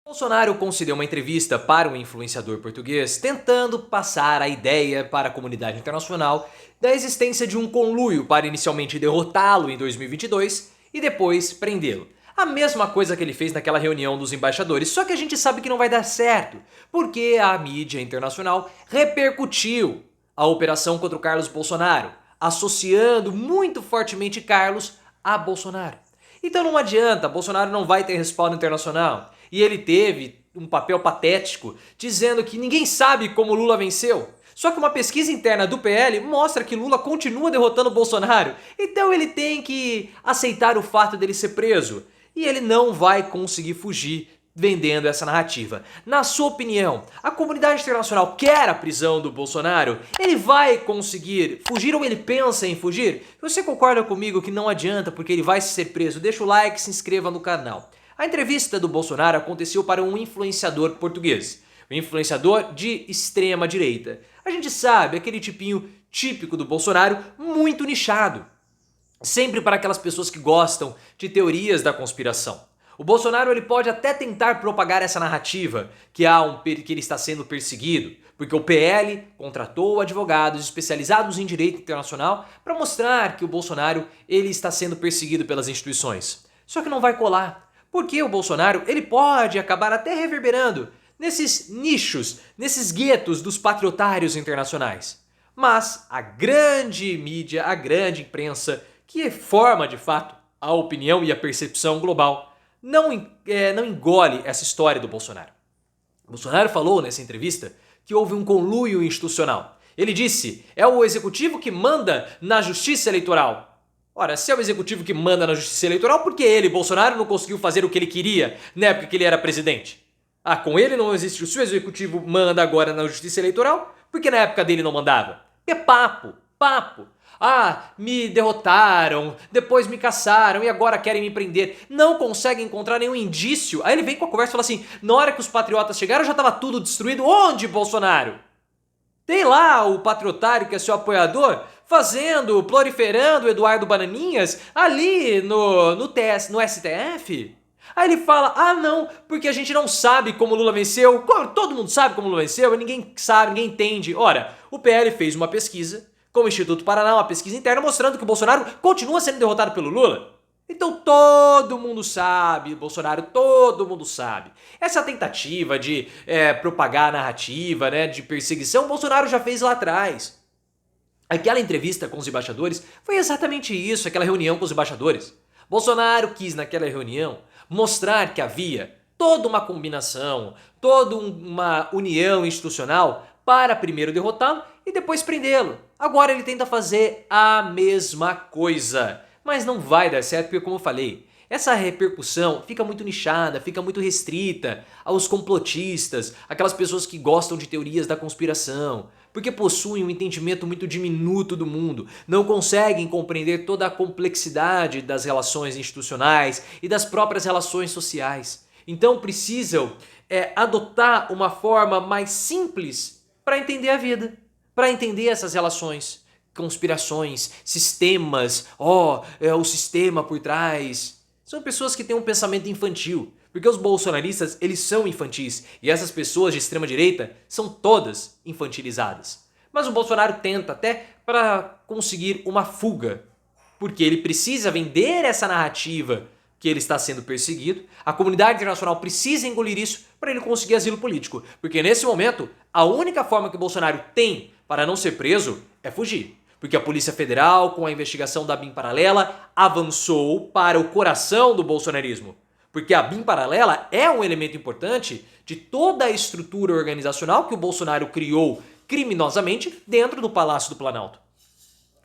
Bolsonaro concedeu uma entrevista para um influenciador português tentando passar a ideia para a comunidade internacional da existência de um conluio para inicialmente derrotá-lo em 2022 e depois prendê-lo. A mesma coisa que ele fez naquela reunião dos embaixadores, só que a gente sabe que não vai dar certo, porque a mídia internacional repercutiu a operação contra o Carlos Bolsonaro, associando muito fortemente Carlos a Bolsonaro. Então não adianta, Bolsonaro não vai ter respaldo internacional. E ele teve um papel patético dizendo que ninguém sabe como Lula venceu. Só que uma pesquisa interna do PL mostra que Lula continua derrotando Bolsonaro. Então ele tem que aceitar o fato dele ser preso. E ele não vai conseguir fugir vendendo essa narrativa. Na sua opinião, a comunidade internacional quer a prisão do Bolsonaro? Ele vai conseguir fugir ou ele pensa em fugir? Se você concorda comigo que não adianta porque ele vai ser preso, deixa o like e se inscreva no canal. A entrevista do Bolsonaro aconteceu para um influenciador português, um influenciador de extrema direita. A gente sabe, aquele tipinho típico do Bolsonaro, muito nichado. Sempre para aquelas pessoas que gostam de teorias da conspiração. O Bolsonaro ele pode até tentar propagar essa narrativa que ele está sendo perseguido, porque o PL contratou advogados especializados em direito internacional para mostrar que o Bolsonaro ele está sendo perseguido pelas instituições. Só que não vai colar. Porque o Bolsonaro ele pode acabar até reverberando nesses nichos, nesses guetos dos patriotários internacionais. Mas a grande mídia, a grande imprensa, que forma de fato a opinião e a percepção global, não engole essa história do Bolsonaro. O Bolsonaro falou nessa entrevista que houve um conluio institucional. Ele disse, é o executivo que manda na justiça eleitoral. Ora, se é o executivo que manda na justiça eleitoral, por que ele, Bolsonaro, não conseguiu fazer o que ele queria na época que ele era presidente? Ah, com ele não existe. Se o executivo manda agora na justiça eleitoral, por que na época dele não mandava? É papo. Ah, me derrotaram, depois me caçaram e agora querem me prender. Não conseguem encontrar nenhum indício. Aí ele vem com a conversa e fala assim, na hora que os patriotas chegaram já estava tudo destruído. Onde, Bolsonaro? Tem lá o patriotário que é seu apoiador proliferando o Eduardo Bananinhas ali no STF. Aí ele fala, ah não, porque a gente não sabe como Lula venceu. Todo mundo sabe como Lula venceu, e ninguém sabe, ninguém entende. Ora, o PL fez uma pesquisa com o Instituto Paraná, uma pesquisa interna mostrando que o Bolsonaro continua sendo derrotado pelo Lula. Então todo mundo sabe, Bolsonaro, todo mundo sabe. Essa tentativa de propagar a narrativa, de perseguição, Bolsonaro já fez lá atrás. Aquela entrevista com os embaixadores foi exatamente isso, aquela reunião com os embaixadores. Bolsonaro quis naquela reunião mostrar que havia toda uma combinação, toda uma união institucional para primeiro derrotá-lo e depois prendê-lo. Agora ele tenta fazer a mesma coisa. Mas não vai dar certo porque, como eu falei, essa repercussão fica muito nichada, fica muito restrita aos complotistas, aquelas pessoas que gostam de teorias da conspiração, porque possuem um entendimento muito diminuto do mundo, não conseguem compreender toda a complexidade das relações institucionais e das próprias relações sociais. Então precisam adotar uma forma mais simples para entender a vida, para entender essas relações. Conspirações, sistemas, o sistema por trás. São pessoas que têm um pensamento infantil, porque os bolsonaristas, eles são infantis, e essas pessoas de extrema direita são todas infantilizadas. Mas o Bolsonaro tenta até para conseguir uma fuga, porque ele precisa vender essa narrativa que ele está sendo perseguido, a comunidade internacional precisa engolir isso para ele conseguir asilo político, porque nesse momento, a única forma que o Bolsonaro tem para não ser preso é fugir. Porque a Polícia Federal, com a investigação da BIM Paralela, avançou para o coração do bolsonarismo. Porque a BIM Paralela é um elemento importante de toda a estrutura organizacional que o Bolsonaro criou criminosamente dentro do Palácio do Planalto.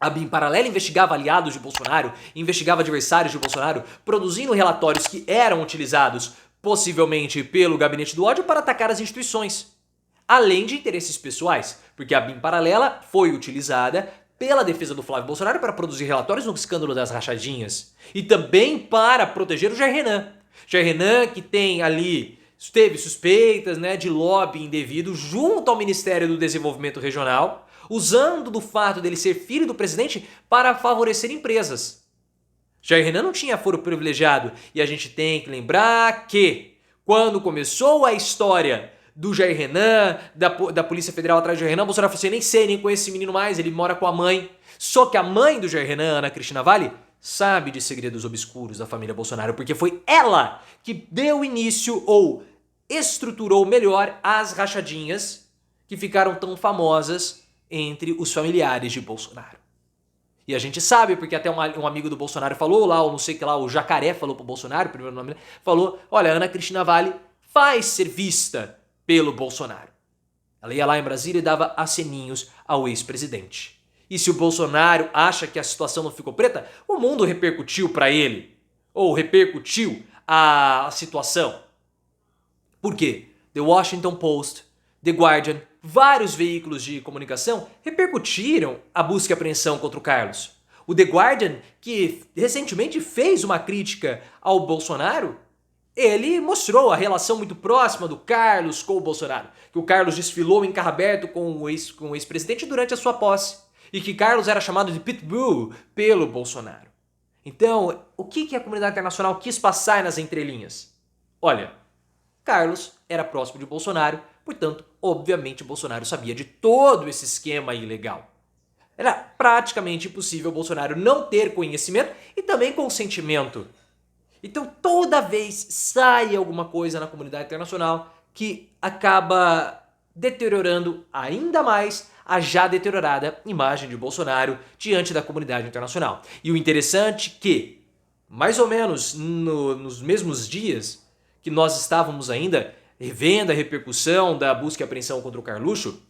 A BIM Paralela investigava aliados de Bolsonaro, investigava adversários de Bolsonaro, produzindo relatórios que eram utilizados possivelmente pelo Gabinete do Ódio para atacar as instituições. Além de interesses pessoais, porque a BIM Paralela foi utilizada pela defesa do Flávio Bolsonaro para produzir relatórios no escândalo das rachadinhas. E também para proteger o Jair Renan. Jair Renan que teve suspeitas de lobby indevido junto ao Ministério do Desenvolvimento Regional, usando do fato dele ser filho do presidente para favorecer empresas. Jair Renan não tinha foro privilegiado e a gente tem que lembrar que Quando começou a história do Jair Renan, da Polícia Federal atrás do Jair Renan, Bolsonaro falou assim, nem sei, nem conheço esse menino mais, ele mora com a mãe. Só que a mãe do Jair Renan, Ana Cristina Vale, sabe de segredos obscuros da família Bolsonaro, porque foi ela que deu início ou estruturou melhor as rachadinhas que ficaram tão famosas entre os familiares de Bolsonaro. E a gente sabe, porque até um amigo do Bolsonaro falou lá, ou não sei o que lá, o Jacaré falou pro Bolsonaro, o primeiro nome, falou, olha, Ana Cristina Vale faz ser vista pelo Bolsonaro. Ela ia lá em Brasília e dava aceninhos ao ex-presidente. E se o Bolsonaro acha que a situação não ficou preta, o mundo repercutiu para ele. Ou repercutiu a situação. Por quê? The Washington Post, The Guardian, vários veículos de comunicação repercutiram a busca e apreensão contra o Carlos. O The Guardian, que recentemente fez uma crítica ao Bolsonaro, ele mostrou a relação muito próxima do Carlos com o Bolsonaro. Que o Carlos desfilou em carro aberto com o ex-presidente durante a sua posse. E que Carlos era chamado de pitbull pelo Bolsonaro. Então, o que a comunidade internacional quis passar nas entrelinhas? Olha, Carlos era próximo de Bolsonaro, portanto, obviamente Bolsonaro sabia de todo esse esquema ilegal. Era praticamente impossível Bolsonaro não ter conhecimento e também consentimento. Então, toda vez sai alguma coisa na comunidade internacional que acaba deteriorando ainda mais a já deteriorada imagem de Bolsonaro diante da comunidade internacional. E o interessante é que, mais ou menos nos mesmos dias que nós estávamos ainda revendo a repercussão da busca e apreensão contra o Carluxo,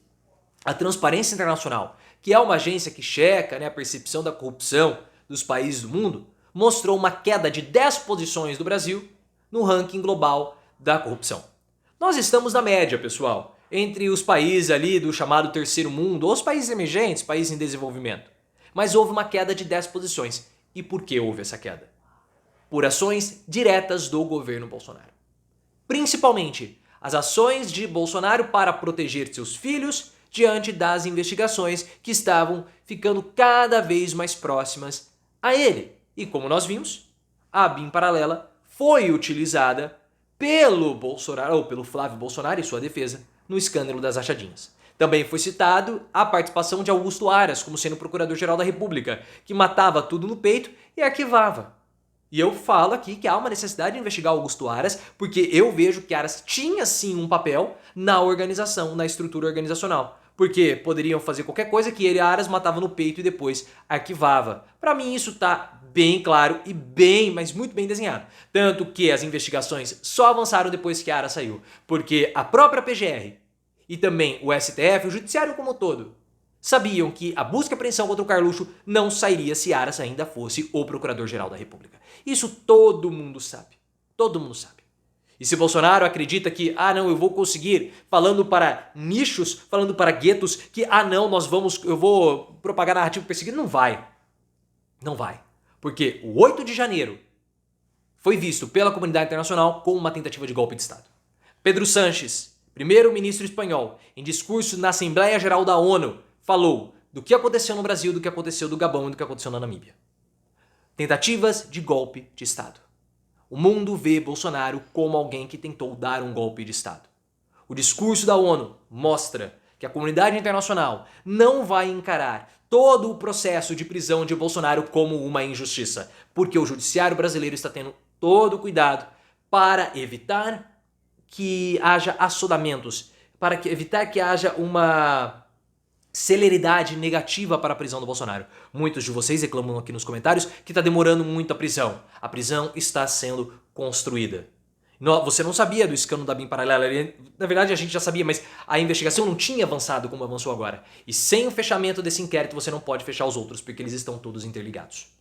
a Transparência Internacional, que é uma agência que checa, a percepção da corrupção dos países do mundo, mostrou uma queda de 10 posições do Brasil no ranking global da corrupção. Nós estamos na média, pessoal, entre os países ali do chamado terceiro mundo, ou os países emergentes, países em desenvolvimento. Mas houve uma queda de 10 posições. E por que houve essa queda? Por ações diretas do governo Bolsonaro. Principalmente as ações de Bolsonaro para proteger seus filhos diante das investigações que estavam ficando cada vez mais próximas a ele. E como nós vimos, a BIM paralela foi utilizada pelo Bolsonaro, ou pelo Flávio Bolsonaro e sua defesa, no escândalo das rachadinhas. Também foi citado a participação de Augusto Aras como sendo Procurador-Geral da República, que matava tudo no peito e arquivava. E eu falo aqui que há uma necessidade de investigar Augusto Aras, porque eu vejo que Aras tinha sim um papel na organização, na estrutura organizacional. Porque poderiam fazer qualquer coisa que ele, Aras, matava no peito e depois arquivava. Para mim isso tá bem claro e bem, mas muito bem desenhado. Tanto que as investigações só avançaram depois que Aras saiu. Porque a própria PGR e também o STF, o Judiciário como um todo, sabiam que a busca e apreensão contra o Carluxo não sairia se Aras ainda fosse o Procurador-Geral da República. Isso todo mundo sabe. Todo mundo sabe. E se Bolsonaro acredita que, não, eu vou conseguir, falando para nichos, falando para guetos, que, não, eu vou propagar narrativa perseguida, não vai. Não vai. Porque o 8 de janeiro foi visto pela comunidade internacional como uma tentativa de golpe de Estado. Pedro Sánchez, primeiro-ministro espanhol, em discurso na Assembleia Geral da ONU, falou do que aconteceu no Brasil, do que aconteceu no Gabão e do que aconteceu na Namíbia. Tentativas de golpe de Estado. O mundo vê Bolsonaro como alguém que tentou dar um golpe de Estado. O discurso da ONU mostra que a comunidade internacional não vai encarar todo o processo de prisão de Bolsonaro como uma injustiça, porque o judiciário brasileiro está tendo todo o cuidado para evitar que haja assodamentos, para evitar que haja uma celeridade negativa para a prisão do Bolsonaro. Muitos de vocês reclamam aqui nos comentários que está demorando muito a prisão. A prisão está sendo construída. Você não sabia do escândalo da BIM paralela. Na verdade, a gente já sabia, mas a investigação não tinha avançado como avançou agora. E sem o fechamento desse inquérito, você não pode fechar os outros, porque eles estão todos interligados.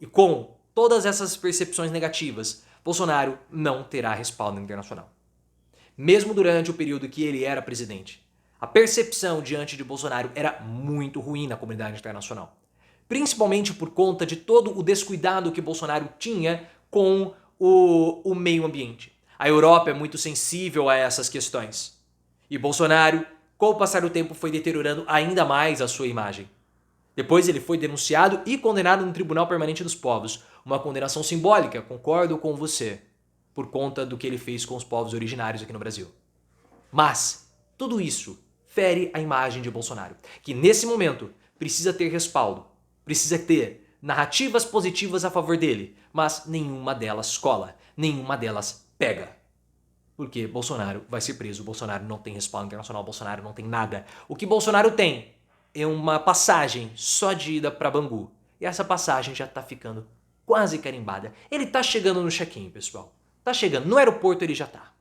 E com todas essas percepções negativas, Bolsonaro não terá respaldo internacional. Mesmo durante o período que ele era presidente, a percepção diante de Bolsonaro era muito ruim na comunidade internacional. Principalmente por conta de todo o descuidado que Bolsonaro tinha com o meio ambiente. A Europa é muito sensível a essas questões. E Bolsonaro, com o passar do tempo, foi deteriorando ainda mais a sua imagem. Depois ele foi denunciado e condenado no Tribunal Permanente dos Povos. Uma condenação simbólica, concordo com você. por conta do que ele fez com os povos originários aqui no Brasil. Mas tudo isso fere a imagem de Bolsonaro, que nesse momento precisa ter respaldo, precisa ter narrativas positivas a favor dele, mas nenhuma delas cola, nenhuma delas pega. Porque Bolsonaro vai ser preso, Bolsonaro não tem respaldo internacional, Bolsonaro não tem nada. O que Bolsonaro tem é uma passagem só de ida para Bangu. E essa passagem já tá ficando quase carimbada. Ele tá chegando no check-in, pessoal. Tá chegando. No aeroporto ele já tá.